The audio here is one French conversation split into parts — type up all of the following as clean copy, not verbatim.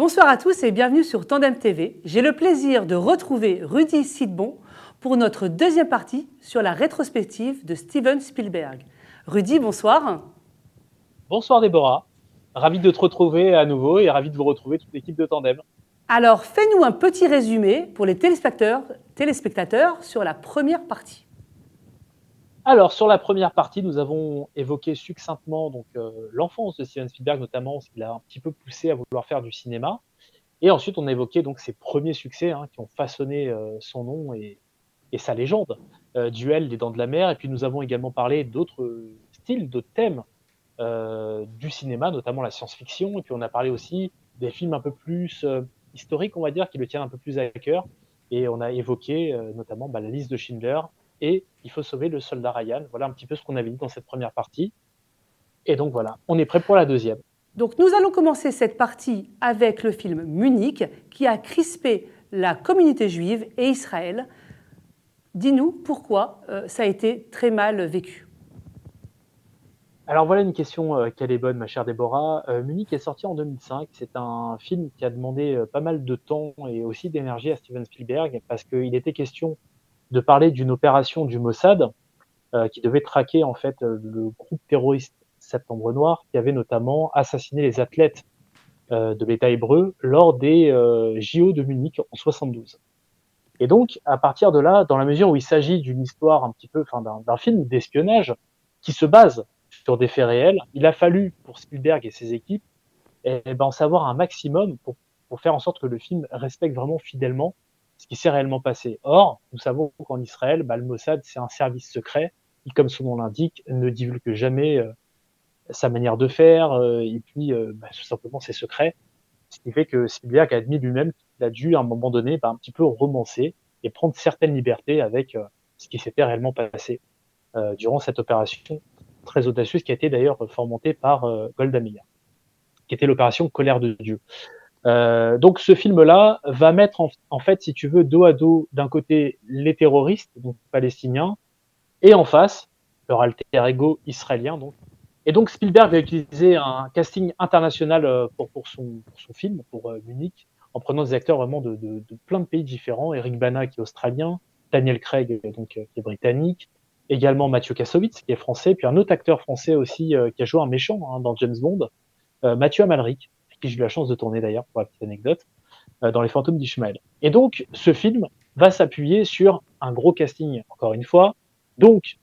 Bonsoir à tous et bienvenue sur Tandem TV. J'ai le plaisir de retrouver Rudy Sidbon pour notre deuxième partie sur la rétrospective de Steven Spielberg. Rudy, bonsoir. Bonsoir Déborah, ravi de te retrouver à nouveau et ravi de vous retrouver toute l'équipe de Tandem. Alors, fais-nous un petit résumé pour les téléspectateurs sur la première partie. Alors, sur la première partie, nous avons évoqué succinctement l'enfance de Steven Spielberg, notamment ce qu'il a un petit peu poussé à vouloir faire du cinéma. Et ensuite, on a évoqué donc ses premiers succès qui ont façonné son nom et sa légende, Duel, Les Dents de la Mer. Et puis, nous avons également parlé d'autres styles, d'autres thèmes du cinéma, notamment la science-fiction. Et puis, on a parlé aussi des films un peu plus historiques, on va dire, qui le tiennent un peu plus à cœur. Et on a évoqué notamment la liste de Schindler et Il faut sauver le soldat Ryan. Voilà un petit peu ce qu'on avait dit dans cette première partie. Et donc voilà, on est prêt pour la deuxième. Donc nous allons commencer cette partie avec le film Munich qui a crispé la communauté juive et Israël. Dis-nous pourquoi ça a été très mal vécu. Alors voilà une question qu'elle est bonne, ma chère Déborah. Munich est sorti en 2005. C'est un film qui a demandé pas mal de temps et aussi d'énergie à Steven Spielberg parce qu'il était question de parler d'une opération du Mossad qui devait traquer en fait le groupe terroriste Septembre Noir qui avait notamment assassiné les athlètes de l'État hébreu lors des JO de Munich en 72. Et donc, à partir de là, dans la mesure où il s'agit d'une histoire un petit peu, enfin d'un film d'espionnage qui se base sur des faits réels, il a fallu pour Spielberg et ses équipes en savoir un maximum pour faire en sorte que le film respecte vraiment fidèlement ce qui s'est réellement passé. Or, nous savons qu'en Israël, le Mossad, c'est un service secret qui, comme son nom l'indique, ne divulgue jamais sa manière de faire et puis tout simplement ses secrets. Ce qui fait que Spielberg a admis lui-même qu'il a dû, à un moment donné, un petit peu romancer et prendre certaines libertés avec ce qui s'était réellement passé durant cette opération très audacieuse qui a été d'ailleurs fomentée par Golda Meir, qui était l'opération Colère de Dieu. Donc ce film-là va mettre en fait, si tu veux, dos à dos d'un côté les terroristes, donc palestiniens, et en face leur alter ego israélien. Donc. Et donc Spielberg va utiliser un casting international pour son film, pour Munich, en prenant des acteurs vraiment de plein de pays différents. Eric Bana qui est australien, Daniel Craig qui est britannique, également Mathieu Kassovitz qui est français, puis un autre acteur français aussi qui a joué un méchant dans James Bond, Mathieu Amalric, avec qui j'ai eu la chance de tourner d'ailleurs pour la petite anecdote, dans Les Fantômes d'Ishmael. Et donc ce film va s'appuyer sur un gros casting, encore une fois. Donc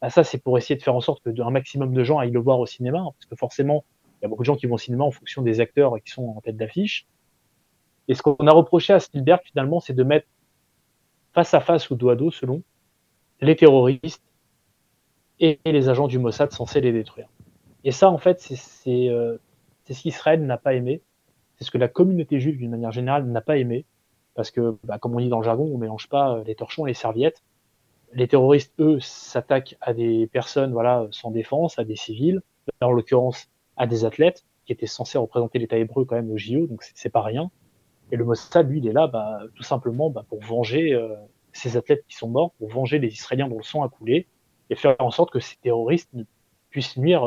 ça, c'est pour essayer de faire en sorte que un maximum de gens aillent le voir au cinéma, parce que forcément, il y a beaucoup de gens qui vont au cinéma en fonction des acteurs qui sont en tête d'affiche. Et ce qu'on a reproché à Spielberg, finalement, c'est de mettre face à face ou dos à dos, selon, les terroristes et les agents du Mossad censés les détruire. Et ça, en fait, c'est ce qu'Israël n'a pas aimé. C'est ce que la communauté juive, d'une manière générale, n'a pas aimé. Parce que, comme on dit dans le jargon, on ne mélange pas les torchons et les serviettes. Les terroristes, eux, s'attaquent à des personnes sans défense, à des civils, en l'occurrence à des athlètes qui étaient censés représenter l'État hébreu quand même au JO, donc c'est pas rien. Et le Mossad, lui, il est là tout simplement pour venger ces athlètes qui sont morts, pour venger les Israéliens dont le sang a coulé, et faire en sorte que ces terroristes ne puissent nuire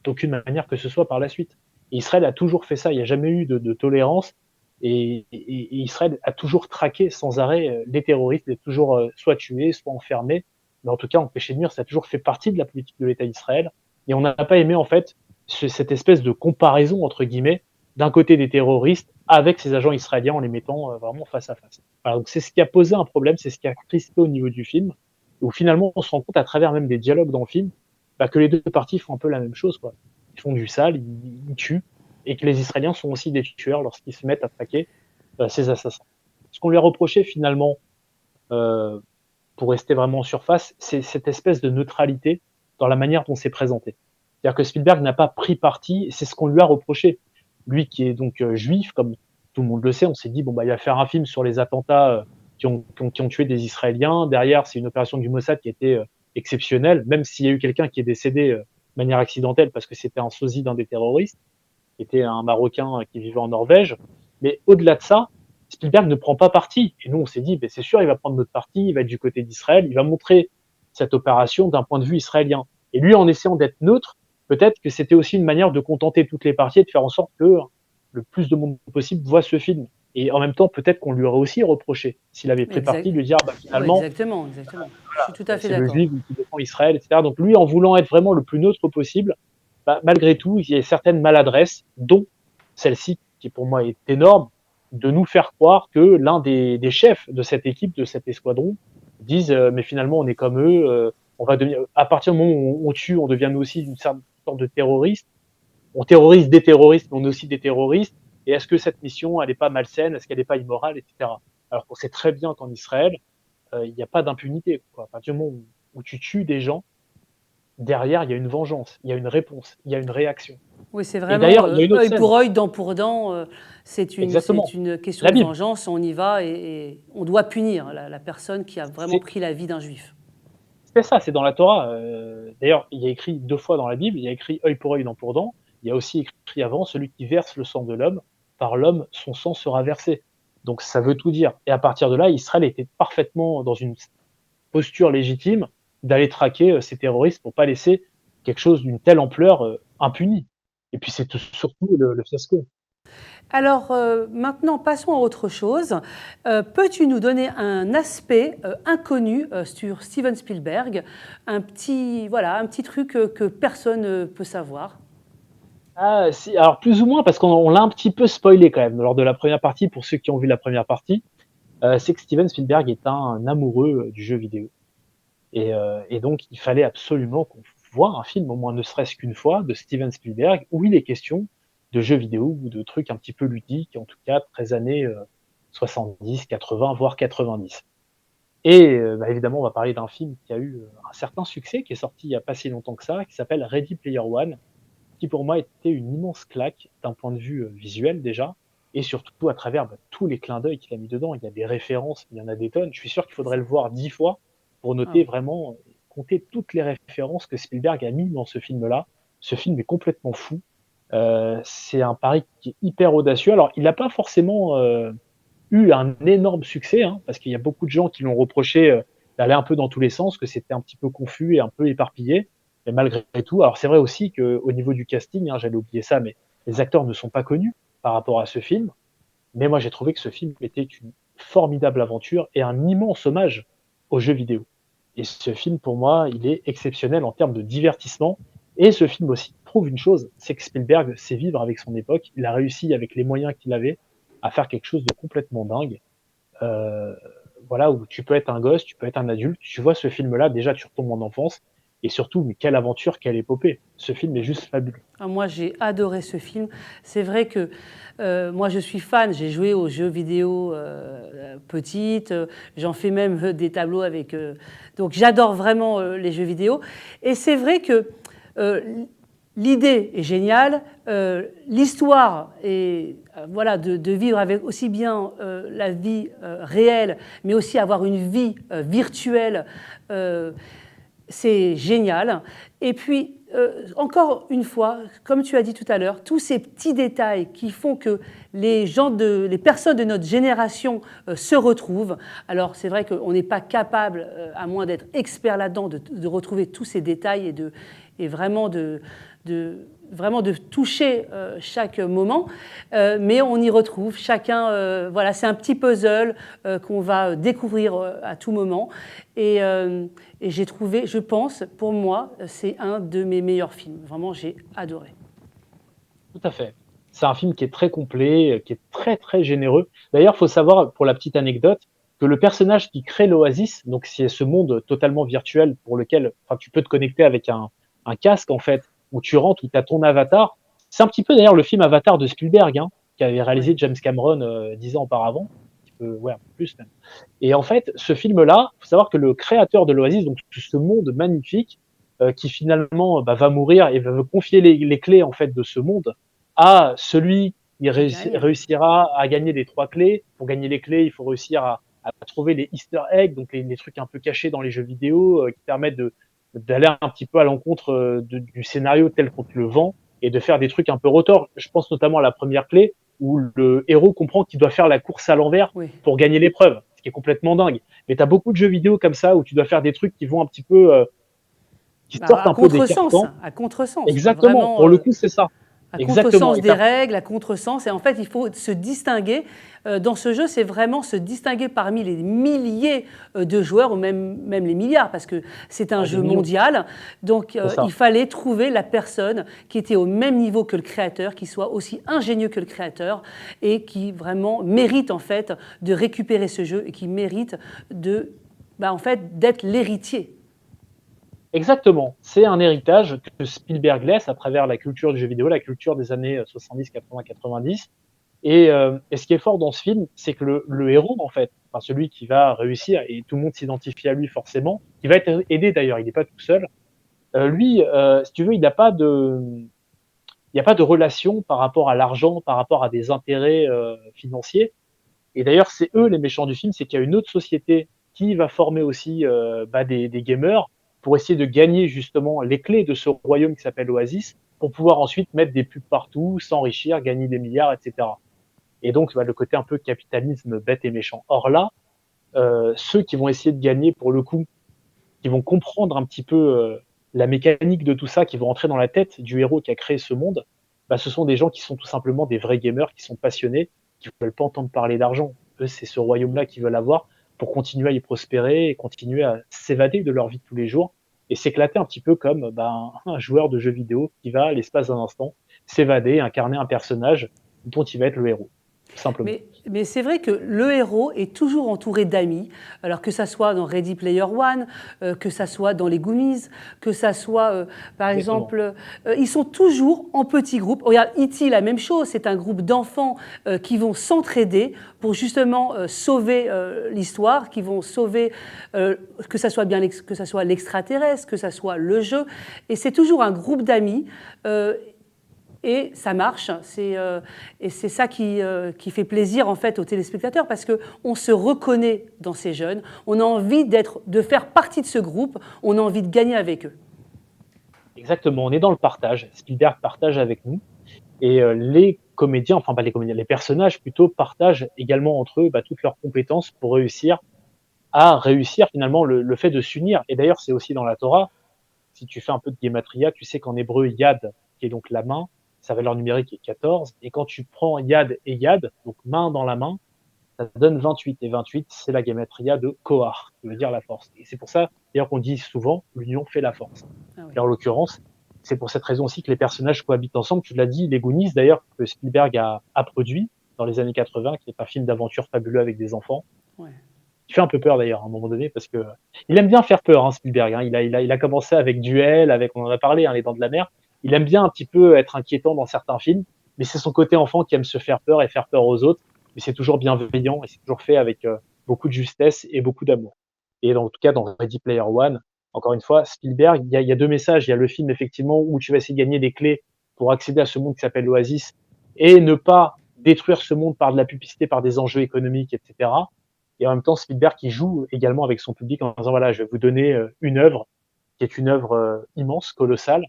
d'aucune manière que ce soit par la suite. Et Israël a toujours fait ça, il n'y a jamais eu de tolérance, et Israël a toujours traqué sans arrêt les terroristes, les toujours soit tués, soit enfermés, mais en tout cas empêchés de nuire, ça a toujours fait partie de la politique de l'État d'Israël, et on n'a pas aimé en fait cette espèce de comparaison entre guillemets d'un côté des terroristes avec ces agents israéliens en les mettant vraiment face à face. Voilà, donc c'est ce qui a posé un problème, c'est ce qui a crispé au niveau du film, où finalement on se rend compte à travers même des dialogues dans le film que les deux parties font un peu la même chose, quoi. Ils font du sale, ils tuent, et que les Israéliens sont aussi des tueurs lorsqu'ils se mettent à traquer ces assassins. Ce qu'on lui a reproché finalement, pour rester vraiment en surface, c'est cette espèce de neutralité dans la manière dont c'est présenté. C'est-à-dire que Spielberg n'a pas pris parti, et c'est ce qu'on lui a reproché. Lui qui est donc juif, comme tout le monde le sait, on s'est dit, il va faire un film sur les attentats qui ont tué des Israéliens. Derrière, c'est une opération du Mossad qui était exceptionnelle, même s'il y a eu quelqu'un qui est décédé de manière accidentelle parce que c'était un sosie d'un des terroristes, qui était un Marocain qui vivait en Norvège. Mais au-delà de ça, Spielberg ne prend pas parti. Et nous, on s'est dit, c'est sûr, il va prendre notre parti, il va être du côté d'Israël, il va montrer cette opération d'un point de vue israélien. Et lui, en essayant d'être neutre, peut-être que c'était aussi une manière de contenter toutes les parties et de faire en sorte que le plus de monde possible voit ce film. Et en même temps, peut-être qu'on lui aurait aussi reproché, s'il avait pris parti, de lui dire, bah, Ouais, finalement, exactement, exactement. Je suis tout à fait c'est le d'accord. juif qui défend Israël, etc. Donc lui, en voulant être vraiment le plus neutre possible, bah, malgré tout, il y a certaines maladresses, dont celle-ci, qui pour moi est énorme, de nous faire croire que l'un des chefs de cette équipe, de cet escadron, disent mais finalement on est comme eux, on va devenir, à partir du moment où on tue, on devient nous aussi une sorte de terroriste, on terrorise des terroristes, mais on est aussi des terroristes, et est-ce que cette mission, elle n'est pas malsaine, est-ce qu'elle n'est pas immorale, etc. Alors qu'on sait très bien qu'en Israël, il n'y a pas d'impunité. À partir du moment où tu tues des gens, derrière, il y a une vengeance, il y a une réponse, il y a une réaction. Oui, c'est Et vraiment d'ailleurs, il y a une autre œil scène, pour œil, dent pour dent. C'est exactement, une question la de Bible. vengeance. On y va et on doit punir la personne qui a vraiment C'est pris la vie d'un juif. ça, c'est dans la Torah. D'ailleurs, il y a écrit 2 fois dans la Bible, il y a écrit œil pour œil, dent pour dent. Il y a aussi écrit avant, celui qui verse le sang de l'homme, par l'homme, son sang sera versé. Donc ça veut tout dire. Et à partir de là, Israël était parfaitement dans une posture légitime d'aller traquer ces terroristes pour pas laisser quelque chose d'une telle ampleur impuni. Et puis c'est surtout le fiasco. Alors maintenant, passons à autre chose. Peux-tu nous donner un aspect inconnu sur Steven Spielberg, voilà, un petit truc que personne ne peut savoir? Ah, si, alors plus ou moins, parce qu'on l'a un petit peu spoilé quand même lors de la première partie, pour ceux qui ont vu la première partie, c'est que Steven Spielberg est un amoureux du jeu vidéo. Et donc, il fallait absolument qu'on voit un film, au moins ne serait-ce qu'une fois, de Steven Spielberg, où il est question de jeux vidéo ou de trucs un petit peu ludiques, en tout cas très années 70, 80, voire 90. Et bah, évidemment, on va parler d'un film qui a eu un certain succès, qui est sorti il n'y a pas si longtemps que ça, qui s'appelle Ready Player One, qui pour moi était une immense claque d'un point de vue visuel déjà, et surtout à travers tous les clins d'œil qu'il a mis dedans. Il y a des références, il y en a des tonnes. Je suis sûr qu'il faudrait le voir 10 fois pour Ah noter oui. vraiment, compter toutes les références que Spielberg a mis dans ce film-là. Ce film est complètement fou. C'est un pari qui est hyper audacieux. Alors, il n'a pas forcément eu un énorme succès, hein, parce qu'il y a beaucoup de gens qui l'ont reproché d'aller un peu dans tous les sens, que c'était un petit peu confus et un peu éparpillé. Mais malgré tout, alors c'est vrai aussi qu'au niveau du casting, hein, j'allais oublier ça, mais les acteurs ne sont pas connus par rapport à ce film. Mais moi, j'ai trouvé que ce film était une formidable aventure et un immense hommage aux jeux vidéo. Et ce film, pour moi, il est exceptionnel en termes de divertissement. Et ce film aussi prouve une chose, c'est que Spielberg sait vivre avec son époque. Il a réussi, avec les moyens qu'il avait, à faire quelque chose de complètement dingue. Euh, voilà, où tu peux être un gosse, tu peux être un adulte. Tu vois ce film-là, déjà, tu retombes en enfance. Et surtout, mais quelle aventure, quelle épopée. Ce film est juste fabuleux. Ah, moi, j'ai adoré ce film. C'est vrai que moi, je suis fan. J'ai joué aux jeux vidéo petite. J'en fais même des tableaux avec. Donc, j'adore vraiment les jeux vidéo. Et c'est vrai que euh, l'idée est géniale. L'histoire est voilà de vivre avec aussi bien la vie réelle, mais aussi avoir une vie virtuelle. C'est génial. Et puis, encore une fois, comme tu as dit tout à l'heure, tous ces petits détails qui font que les personnes de notre génération se retrouvent. Alors, c'est vrai qu'on n'est pas capable, à moins d'être expert là-dedans, de retrouver tous ces détails et vraiment vraiment de toucher chaque moment, mais on y retrouve chacun. Voilà, c'est un petit puzzle qu'on va découvrir à tout moment. Et j'ai trouvé, je pense, pour moi, c'est un de mes meilleurs films. Vraiment, j'ai adoré. Tout à fait. C'est un film qui est très complet, qui est très très généreux. D'ailleurs, il faut savoir, pour la petite anecdote, que le personnage qui crée l'Oasis, donc c'est ce monde totalement virtuel pour lequel enfin, tu peux te connecter avec un casque en fait, où tu rentres, où tu as ton avatar. C'est un petit peu d'ailleurs le film Avatar de Spielberg, hein, qui avait réalisé Oui, James Cameron 10 ans auparavant, ouais, un peu plus même. Et en fait, ce film-là, il faut savoir que le créateur de l'Oasis, donc ce monde magnifique, qui finalement va mourir et va confier les clés en fait de ce monde à celui qui qui gagne. réussira à gagner les 3 clés. Pour gagner les clés, il faut réussir à trouver les Easter eggs, donc les trucs un peu cachés dans les jeux vidéo qui permettent d'aller un petit peu à l'encontre du scénario tel qu'on te le vend et de faire des trucs un peu retors. Je pense notamment à la première clé où le héros comprend qu'il doit faire la course à l'envers Oui. pour gagner l'épreuve, ce qui est complètement dingue. Mais tu as beaucoup de jeux vidéo comme ça où tu dois faire des trucs qui vont un petit peu qui Bah, sortent un peu des carcans. à contresens, quoi. Exactement. Vraiment, Pour le coup, c'est ça. à Exactement. contresens des règles, à contresens. Et en fait, il faut se distinguer. Dans ce jeu, c'est vraiment se distinguer parmi les milliers de joueurs, ou même les milliards, parce que c'est un Des jeu millions, mondial. Donc, c'est ça. il fallait trouver la personne qui était au même niveau que le créateur, qui soit aussi ingénieux que le créateur, et qui vraiment mérite en fait de récupérer ce jeu, et qui mérite en fait, d'être l'héritier. Exactement. C'est un héritage que Spielberg laisse à travers la culture du jeu vidéo, la culture des années 70, 80, 90. Et ce qui est fort dans ce film, c'est que le héros, en fait, enfin celui qui va réussir, et tout le monde s'identifie à lui forcément, qui va être aidé d'ailleurs, il n'est pas tout seul. Lui, si tu veux, il n'y a pas de relation par rapport à l'argent, par rapport à des intérêts financiers. Et d'ailleurs, c'est eux les méchants du film, c'est qu'il y a une autre société qui va former aussi des gamers pour essayer de gagner justement les clés de ce royaume qui s'appelle Oasis, pour pouvoir ensuite mettre des pubs partout, s'enrichir, gagner des milliards, etc. Et donc, le côté un peu capitalisme bête et méchant. Or là, ceux qui vont essayer de gagner pour le coup, qui vont comprendre un petit peu la mécanique de tout ça, qui vont entrer dans la tête du héros qui a créé ce monde, ce sont des gens qui sont tout simplement des vrais gamers, qui sont passionnés, qui ne veulent pas entendre parler d'argent. Eux, c'est ce royaume-là qu'ils veulent avoir pour continuer à y prospérer et continuer à s'évader de leur vie de tous les jours et s'éclater un petit peu comme un joueur de jeux vidéo qui va, à l'espace d'un instant, s'évader, incarner un personnage dont il va être le héros, tout simplement. Mais c'est vrai que le héros est toujours entouré d'amis, alors que ça soit dans Ready Player One, que ça soit dans les Goonies, que ça soit, par exemple, ils sont toujours en petits groupes. Regarde, E.T., la même chose, c'est un groupe d'enfants qui vont s'entraider pour justement sauver l'histoire, qui vont sauver, que ça soit que ça soit l'extraterrestre, que ça soit le jeu, et c'est toujours un groupe d'amis. Et ça marche, et c'est ça qui fait plaisir en fait aux téléspectateurs, parce qu'on se reconnaît dans ces jeunes, on a envie de faire partie de ce groupe, on a envie de gagner avec eux. Exactement, on est dans le partage. Spielberg partage avec nous, et les comédiens, enfin pas les comédiens, les personnages plutôt partagent également entre eux toutes leurs compétences pour réussir finalement le fait de s'unir. Et d'ailleurs, c'est aussi dans la Torah. Si tu fais un peu de gematria, tu sais qu'en hébreu, yad, qui est donc la main, sa valeur numérique est 14. Et quand tu prends yad et yad, donc main dans la main, ça donne 28. Et 28, c'est la gematria de Kohar, qui veut dire la force. Et c'est pour ça, d'ailleurs, qu'on dit souvent, l'union fait la force. Ah oui. Et en l'occurrence, c'est pour cette raison aussi que les personnages cohabitent ensemble. Tu l'as dit, les Goonies, d'ailleurs, que Spielberg a produit dans les années 80, qui est un film d'aventure fabuleux avec des enfants. Ouais. Il fait un peu peur d'ailleurs à un moment donné, parce que il aime bien faire peur, Spielberg. Il a commencé avec Duel, on en a parlé, Les Dents de la Mer. Il aime bien un petit peu être inquiétant dans certains films, mais c'est son côté enfant qui aime se faire peur et faire peur aux autres. Mais c'est toujours bienveillant et c'est toujours fait avec beaucoup de justesse et beaucoup d'amour. Et en tout cas, dans Ready Player One, encore une fois, Spielberg, il y a deux messages. Il y a le film effectivement où tu vas essayer de gagner des clés pour accéder à ce monde qui s'appelle l'Oasis et ne pas détruire ce monde par de la publicité, par des enjeux économiques, etc. Et en même temps, Spielberg qui joue également avec son public en disant voilà, je vais vous donner une œuvre qui est une œuvre immense, colossale,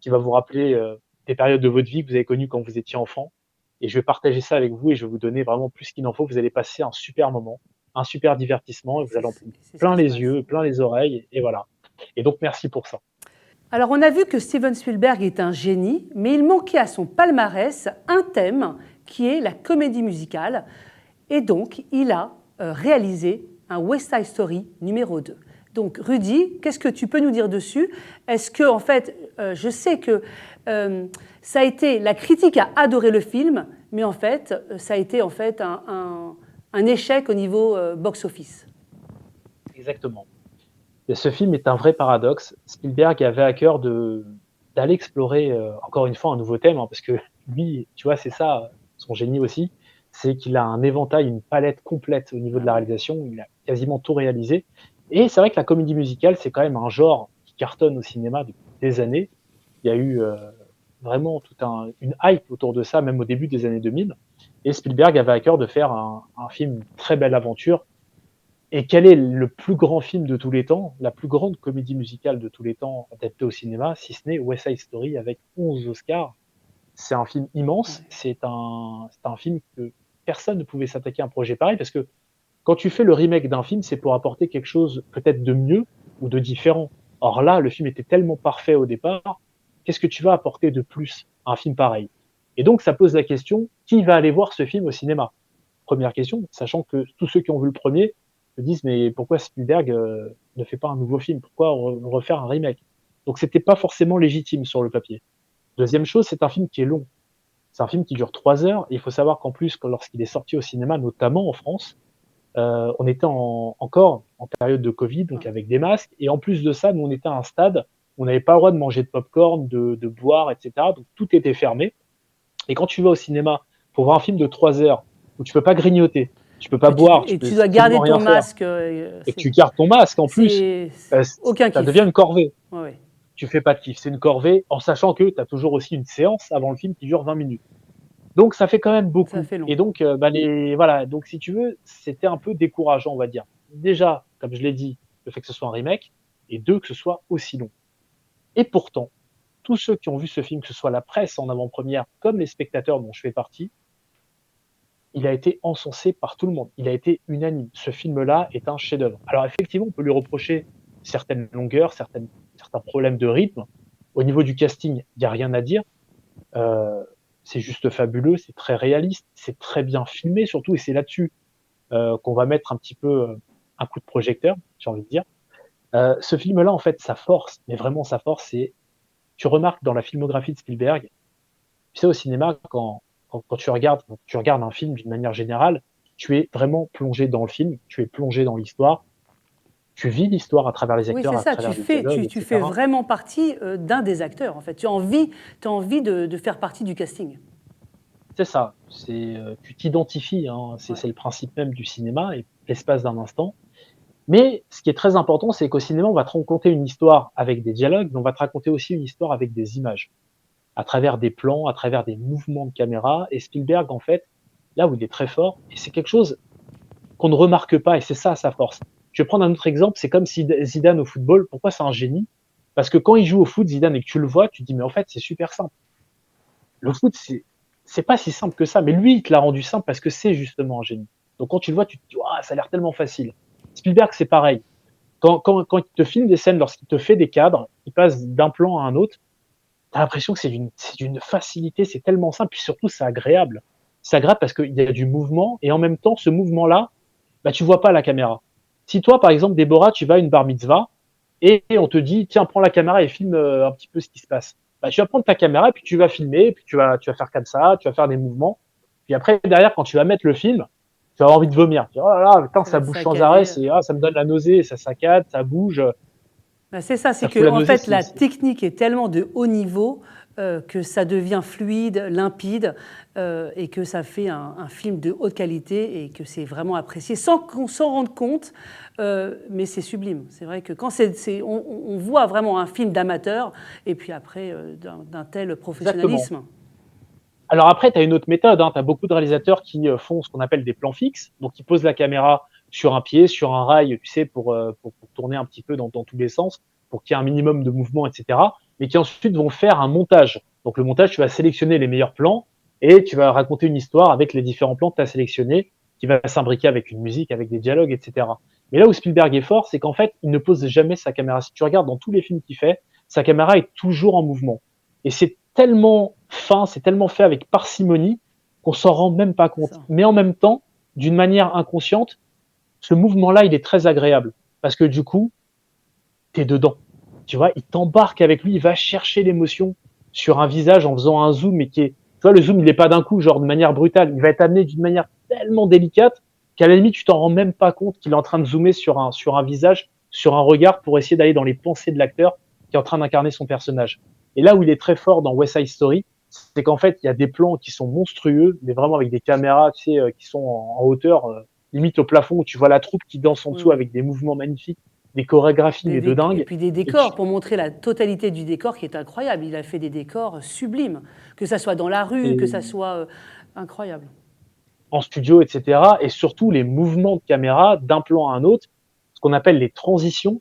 qui va vous rappeler des périodes de votre vie que vous avez connues quand vous étiez enfant. Et je vais partager ça avec vous et je vais vous donner vraiment plus qu'il n'en faut. Vous allez passer un super moment, un super divertissement et vous allez en prendre plein les yeux, plein les oreilles et voilà. Et donc merci pour ça. Alors on a vu que Steven Spielberg est un génie, mais il manquait à son palmarès un thème qui est la comédie musicale. Et donc il a réalisé un West Side Story numéro 2. Donc Rudy, qu'est-ce que tu peux nous dire dessus? Est-ce que, en fait, je sais que ça a été, la critique a adoré le film, mais en fait, ça a été en fait un échec au niveau box-office. Exactement. Et ce film est un vrai paradoxe. Spielberg avait à cœur d'aller explorer, encore une fois, un nouveau thème, parce que lui, tu vois, c'est ça, son génie aussi, c'est qu'il a un éventail, une palette complète au niveau de la réalisation. Il a quasiment tout réalisé. Et c'est vrai que la comédie musicale, c'est quand même un genre qui cartonne au cinéma depuis des années. Il y a eu vraiment toute une hype autour de ça, même au début des années 2000. Et Spielberg avait à cœur de faire un film, une très belle aventure. Et quel est le plus grand film de tous les temps, la plus grande comédie musicale de tous les temps adaptée au cinéma, si ce n'est West Side Story avec 11 Oscars. C'est un film immense, Ouais. c'est un film que personne ne pouvait s'attaquer à un projet pareil, parce que quand tu fais le remake d'un film, c'est pour apporter quelque chose peut-être de mieux ou de différent. Or là, le film était tellement parfait au départ, qu'est-ce que tu vas apporter de plus? un film pareil. Et donc, ça pose la question, qui va aller voir ce film au cinéma? Première question, sachant que tous ceux qui ont vu le premier se disent, mais pourquoi Spielberg ne fait pas un nouveau film? Pourquoi refaire un remake? Donc, c'était pas forcément légitime sur le papier. Deuxième chose, c'est un film qui est long. C'est un film qui dure 3 heures. Et il faut savoir qu'en plus, lorsqu'il est sorti au cinéma, notamment en France, on était encore en période de Covid, donc avec des masques. Et en plus de ça, nous, on était à un stade où on n'avait pas le droit de manger de popcorn, de boire, etc. Donc tout était fermé. Et quand tu vas au cinéma pour voir un film de 3 heures où tu peux pas grignoter, tu peux pas boire, tu Et peux tu dois garder strictement rien ton faire, masque. et que tu gardes ton masque en plus, Aucun ça kiff. devient une corvée. Ouais. Tu fais pas de kiff, c'est une corvée, en sachant que tu as toujours aussi une séance avant le film qui dure 20 minutes. Donc ça fait quand même beaucoup. Ça fait long. Et donc, voilà. Donc si tu veux, c'était un peu décourageant, on va dire. Déjà, comme je l'ai dit, le fait que ce soit un remake, et deux, que ce soit aussi long. Et pourtant, tous ceux qui ont vu ce film, que ce soit la presse en avant-première, comme les spectateurs dont je fais partie, il a été encensé par tout le monde. Il a été unanime. Ce film-là est un chef-d'œuvre. Alors effectivement, on peut lui reprocher certaines longueurs, certains problèmes de rythme. Au niveau du casting, il n'y a rien à dire. C'est juste fabuleux, c'est très réaliste, c'est très bien filmé surtout, et c'est là-dessus qu'on va mettre un petit peu un coup de projecteur, j'ai envie de dire. Ce film-là, en fait, sa force, mais vraiment sa force, c'est, tu remarques dans la filmographie de Spielberg, tu sais, au cinéma, quand tu regardes un film d'une manière générale, tu es vraiment plongé dans le film, tu es plongé dans l'histoire, tu vis l'histoire à travers les Oui, acteurs, c'est à ça. travers les dialogues, Tu fais etc. vraiment partie d'un des acteurs, en fait. Tu as envie de faire partie du casting. C'est ça. Tu t'identifies, hein, Ouais. c'est le principe même du cinéma, et l'espace d'un instant. Mais ce qui est très important, c'est qu'au cinéma, on va te raconter une histoire avec des dialogues, mais on va te raconter aussi une histoire avec des images, à travers des plans, à travers des mouvements de caméra. Et Spielberg, en fait, là où il est très fort, et c'est quelque chose qu'on ne remarque pas, et c'est ça sa force. Je vais prendre un autre exemple, c'est comme Zidane au football. Pourquoi c'est un génie? Parce que quand il joue au foot, Zidane, et que tu le vois, tu te dis, mais en fait, c'est super simple. Le foot, c'est pas si simple que ça, mais lui, il te l'a rendu simple parce que c'est justement un génie. Donc quand tu le vois, tu te dis, ah, ça a l'air tellement facile. Spielberg, c'est pareil. Quand il te filme des scènes, lorsqu'il te fait des cadres, il passe d'un plan à un autre, t'as l'impression que c'est d'une facilité, c'est tellement simple, puis surtout, c'est agréable. C'est agréable parce qu'il y a du mouvement, et en même temps, ce mouvement-là, bah, tu vois pas la caméra. Si toi, par exemple, Déborah, tu vas à une bar mitzvah, et on te dit, tiens, prends la caméra et filme un petit peu ce qui se passe. Bah, tu vas prendre ta caméra, et puis tu vas filmer, et puis tu vas faire comme ça, tu vas faire des mouvements. Puis après, derrière, quand tu vas mettre le film, tu vas avoir envie de vomir. Tu dis, oh là là, putain, ça bouge sans arrêt, ça me donne la nausée, ça saccade, ça bouge. C'est ça, c'est Ça fout que la en nausée. fait, la technique est tellement de haut niveau que ça devient fluide, limpide, et que ça fait un film de haute qualité et que c'est vraiment apprécié sans qu'on s'en rende compte, mais c'est sublime. C'est vrai que quand on voit vraiment un film d'amateur et puis après d'un tel professionnalisme. Exactement. Alors après, tu as une autre méthode. Hein. Tu as beaucoup de réalisateurs qui font ce qu'on appelle des plans fixes. Donc, ils posent la caméra sur un pied, sur un rail, tu sais, pour tourner un petit peu dans tous les sens, pour qu'il y ait un minimum de mouvement, etc. Mais qui ensuite vont faire un montage. Donc, le montage, tu vas sélectionner les meilleurs plans et tu vas raconter une histoire avec les différents plans que tu as sélectionnés, qui va s'imbriquer avec une musique, avec des dialogues, etc. Mais là où Spielberg est fort, c'est qu'en fait, il ne pose jamais sa caméra. Si tu regardes dans tous les films qu'il fait, sa caméra est toujours en mouvement. Et c'est tellement fin, c'est tellement fait avec parcimonie qu'on s'en rend même pas compte. Mais en même temps, d'une manière inconsciente, ce mouvement-là, il est très agréable parce que du coup, t'es dedans. Tu vois, il t'embarque avec lui, il va chercher l'émotion sur un visage en faisant un zoom, mais qui est, tu vois, le zoom, il est pas d'un coup, genre de manière brutale. Il va être amené d'une manière tellement délicate qu'à la limite, tu t'en rends même pas compte qu'il est en train de zoomer sur un visage, sur un regard pour essayer d'aller dans les pensées de l'acteur qui est en train d'incarner son personnage. Et là où il est très fort dans West Side Story, c'est qu'en fait, il y a des plans qui sont monstrueux, mais vraiment avec des caméras, tu sais, qui sont en hauteur, limite au plafond, où tu vois la troupe qui danse en dessous avec des mouvements magnifiques, des chorégraphies, mais de dingue. Et puis des décors, pour montrer la totalité du décor qui est incroyable. Il a fait des décors sublimes, que ça soit dans la rue, que ça soit incroyable. En studio, etc. Et surtout, les mouvements de caméra d'un plan à un autre, ce qu'on appelle les transitions,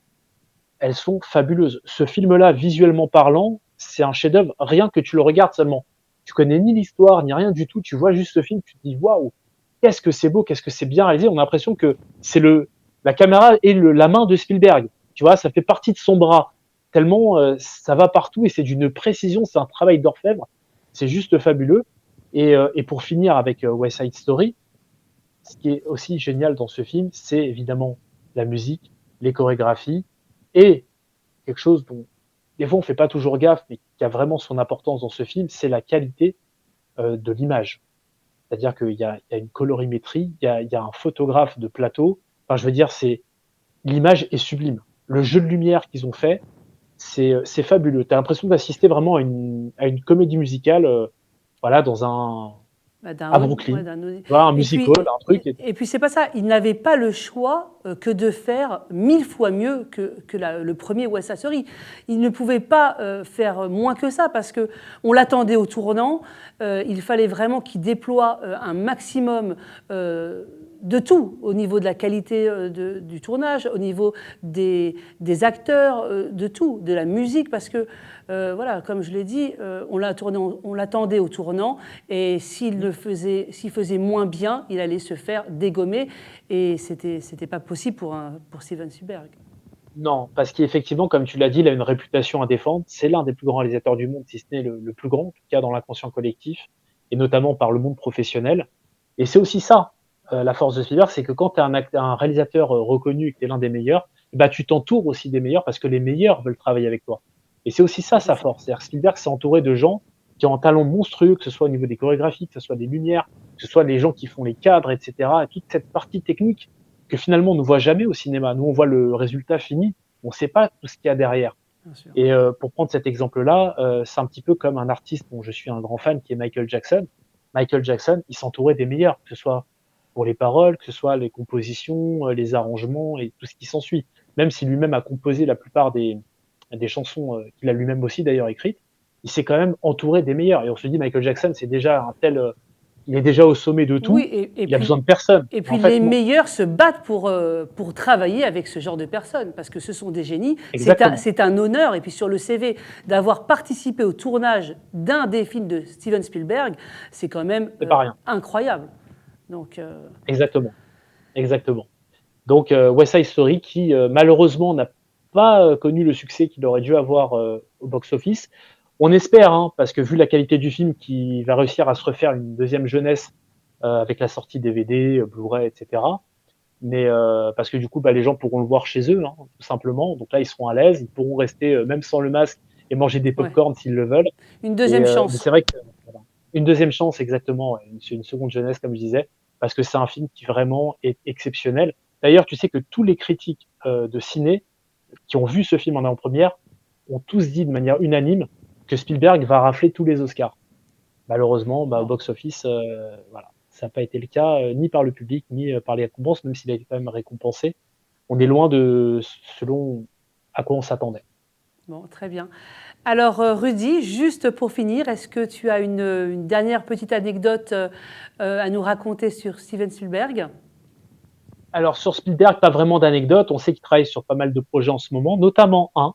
elles sont fabuleuses. Ce film-là, visuellement parlant, c'est un chef-d'œuvre, rien que tu le regardes seulement. Tu connais ni l'histoire, ni rien du tout, tu vois juste ce film, tu te dis waouh, qu'est-ce que c'est beau, qu'est-ce que c'est bien réalisé. On a l'impression que c'est la caméra et la main de Spielberg. Tu vois, ça fait partie de son bras. Tellement ça va partout et c'est d'une précision, c'est un travail d'orfèvre. C'est juste fabuleux. Et pour finir avec West Side Story, ce qui est aussi génial dans ce film, c'est évidemment la musique, les chorégraphies et quelque chose dont des fois on fait pas toujours gaffe, mais qui a vraiment son importance dans ce film, c'est la qualité de l'image. C'est-à-dire qu'il y a une colorimétrie, il y a un photographe de plateau. Enfin, je veux dire, l'image est sublime. Le jeu de lumière qu'ils ont fait, c'est fabuleux. Tu as l'impression d'assister vraiment à une comédie musicale, voilà, à Brooklyn. Tu vois, un Et music puis, hall, un truc. et puis c'est pas ça, il n'avait pas le choix que de faire 1000 fois mieux que le premier West Side Story. Il ne pouvait pas faire moins que ça parce que on l'attendait au tournant. Il fallait vraiment qu'il déploie un maximum de tout, au niveau de la qualité du tournage, au niveau des acteurs, de tout, de la musique, parce que, voilà, comme je l'ai dit, on l'attendait au tournant, et s'il faisait moins bien, il allait se faire dégommer, et c'était pas possible pour Steven Spielberg. Non, parce qu'effectivement, comme tu l'as dit, il a une réputation à défendre. C'est l'un des plus grands réalisateurs du monde, si ce n'est le plus grand, en tout cas dans l'inconscient collectif, et notamment par le monde professionnel. Et c'est aussi ça, la force de Spielberg, c'est que quand tu es un réalisateur reconnu et que tu es l'un des meilleurs, bah, tu t'entoures aussi des meilleurs parce que les meilleurs veulent travailler avec toi. Et c'est aussi ça sa force. C'est-à-dire que Spielberg s'est entouré de gens qui ont un talent monstrueux, que ce soit au niveau des chorégraphies, que ce soit des lumières, que ce soit les gens qui font les cadres, etc. Et toute cette partie technique que finalement on ne voit jamais au cinéma. Nous, on voit le résultat fini, on ne sait pas tout ce qu'il y a derrière. Et pour prendre cet exemple-là, c'est un petit peu comme un artiste dont je suis un grand fan, qui est Michael Jackson. Michael Jackson, il s'entourait des meilleurs, que ce soit pour les paroles, que ce soit les compositions, les arrangements et tout ce qui s'ensuit. Même si lui-même a composé la plupart des chansons qu'il a lui-même aussi d'ailleurs écrites, il s'est quand même entouré des meilleurs. Et on se dit, Michael Jackson, c'est déjà il est déjà au sommet de tout. Oui, il a besoin de personne. Et puis les meilleurs se battent pour travailler avec ce genre de personnes, parce que ce sont des génies. C'est un honneur. Et puis sur le CV, d'avoir participé au tournage d'un des films de Steven Spielberg, c'est quand même incroyable. Donc, Exactement. Donc West Side Story, qui malheureusement n'a pas connu le succès qu'il aurait dû avoir au box-office. On espère, hein, parce que vu la qualité du film, qu'il va réussir à se refaire une deuxième jeunesse avec la sortie DVD, Blu-ray, etc. Mais parce que du coup, bah, les gens pourront le voir chez eux, hein, tout simplement. Donc là, ils seront à l'aise, ils pourront rester même sans le masque et manger des pop-corn s'ils le veulent. Une deuxième chance. Mais c'est vrai que une deuxième chance, exactement, une seconde jeunesse, comme je disais, parce que c'est un film qui vraiment est exceptionnel. D'ailleurs, tu sais que tous les critiques de ciné qui ont vu ce film en avant-première ont tous dit de manière unanime que Spielberg va rafler tous les Oscars. Malheureusement, au box-office, voilà, ça n'a pas été le cas, ni par le public, ni par les récompenses, même s'il a été quand même récompensé. On est loin de selon à quoi on s'attendait. Bon, très bien. Alors, Rudy, juste pour finir, est-ce que tu as une dernière petite anecdote à nous raconter sur Steven Spielberg ? Alors, sur Spielberg, pas vraiment d'anecdote. On sait qu'il travaille sur pas mal de projets en ce moment, notamment un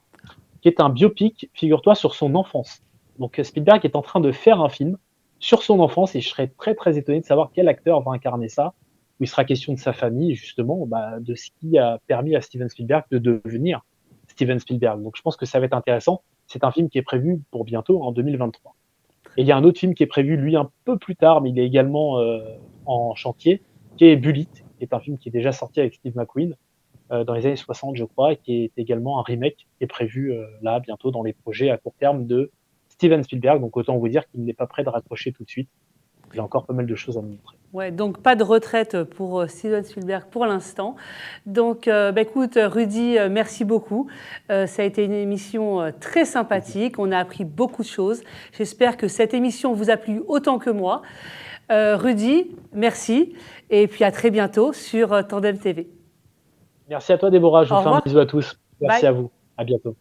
qui est un biopic, figure-toi, sur son enfance. Donc, Spielberg est en train de faire un film sur son enfance et je serais très, très étonné de savoir quel acteur va incarner ça, où il sera question de sa famille, justement, de ce qui a permis à Steven Spielberg de devenir Steven Spielberg. Donc, je pense que ça va être intéressant. C'est un film qui est prévu pour bientôt, en 2023. Et il y a un autre film qui est prévu, lui, un peu plus tard, mais il est également en chantier, qui est Bullitt, qui est un film qui est déjà sorti avec Steve McQueen dans les années 60, je crois, et qui est également un remake qui est prévu là, bientôt, dans les projets à court terme de Steven Spielberg. Donc, autant vous dire qu'il n'est pas prêt de raccrocher tout de suite. Il a encore pas mal de choses à nous montrer. Ouais, donc pas de retraite pour Steven Spielberg pour l'instant. Donc, écoute, Rudy, merci beaucoup. Ça a été une émission très sympathique. On a appris beaucoup de choses. J'espère que cette émission vous a plu autant que moi. Rudy, merci. Et puis à très bientôt sur Tandem TV. Merci à toi, Déborah. Je vous fais un bisou à tous. Merci à vous. À bientôt.